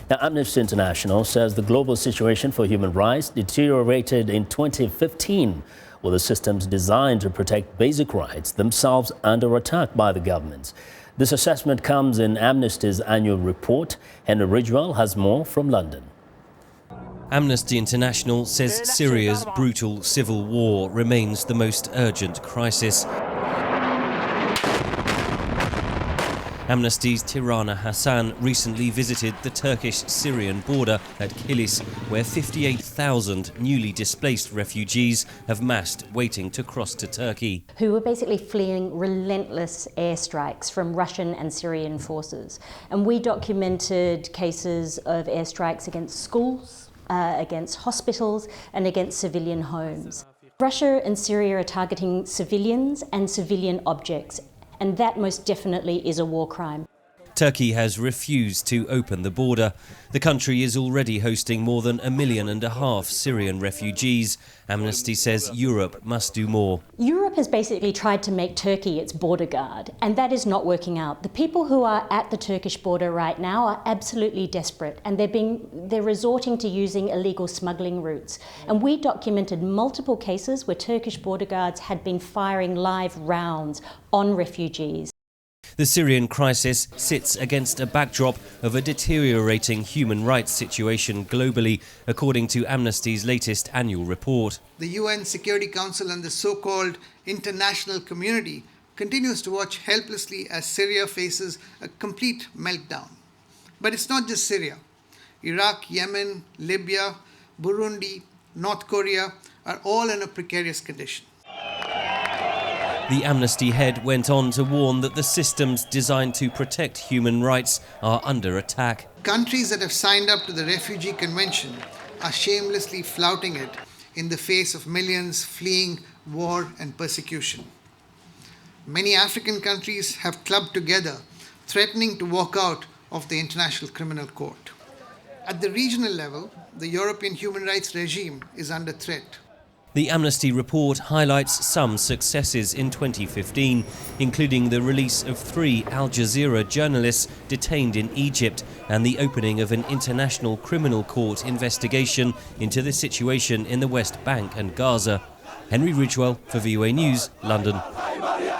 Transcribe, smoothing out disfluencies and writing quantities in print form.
Now, Amnesty International says the global situation for human rights deteriorated in 2015, with the systems designed to protect basic rights themselves under attack by the governments. This assessment comes in Amnesty's annual report. Henry Ridgwell has more from London. Amnesty International says Syria's brutal civil war remains the most urgent crisis. Amnesty's Tirana Hassan recently visited the Turkish-Syrian border at Kilis, where 58,000 newly displaced refugees have massed waiting to cross to Turkey. Who were basically fleeing relentless airstrikes from Russian and Syrian forces. And we documented cases of airstrikes against schools, against hospitals and against civilian homes. Russia and Syria are targeting civilians and civilian objects, and that most definitely is a war crime. Turkey has refused to open the border. The country is already hosting more than 1.5 million Syrian refugees. Amnesty says Europe must do more. Europe has basically tried to make Turkey its border guard, and that is not working out. The people who are at the Turkish border right now are absolutely desperate, and they're resorting to using illegal smuggling routes. And we documented multiple cases where Turkish border guards had been firing live rounds on refugees. The Syrian crisis sits against a backdrop of a deteriorating human rights situation globally, according to Amnesty's latest annual report. The UN Security Council and the so-called international community continues to watch helplessly as Syria faces a complete meltdown. But it's not just Syria. Iraq, Yemen, Libya, Burundi, North Korea are all in a precarious condition. The Amnesty head went on to warn that the systems designed to protect human rights are under attack. Countries that have signed up to the Refugee Convention are shamelessly flouting it in the face of millions fleeing war and persecution. Many African countries have clubbed together, threatening to walk out of the International Criminal Court. At the regional level, the European human rights regime is under threat. The Amnesty report highlights some successes in 2015, including the release of 3 Al Jazeera journalists detained in Egypt and the opening of an international criminal court investigation into the situation in the West Bank and Gaza. Henry Ridgwell for VOA News, London.